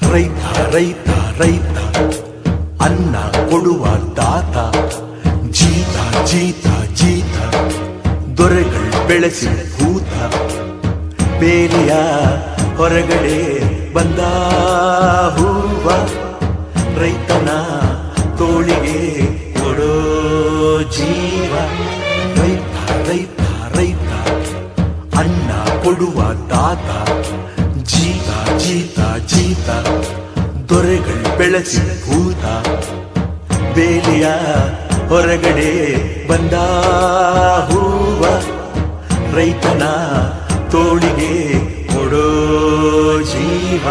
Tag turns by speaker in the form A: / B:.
A: ರೈತ ರೈತ ರೈತ ಅನ್ನ ಕೊಡುವ ದಾತ, ಜೀತ ಜೀತ ಜೀತ ದೊರೆಗಳು ಬೆಳೆಸಿ ಭೂತ. ಬೇಲಿಯ ಹೊರಗಡೆ ಬಂದ ಹೂವ, ರೈತನ ತೋಳಿಗೆ ಕೊಡೋ ಜೀವ. ರೈತ ರೈತ ರೈತ ಅನ್ನ ಕೊಡುವ ದಾತ, ಜೀತ ಜೀತ ಜೀತ ದೊರೆಗಳು ಬೆಳೆಸಿ ಭೂತ. ಬೇಲಿಯ ಹೊರಗಡೆ ಬಂದ ಹೂವ, ರೈತನ ತೋಳಿಗೆ ಕೊಡೋ ಜೀವ.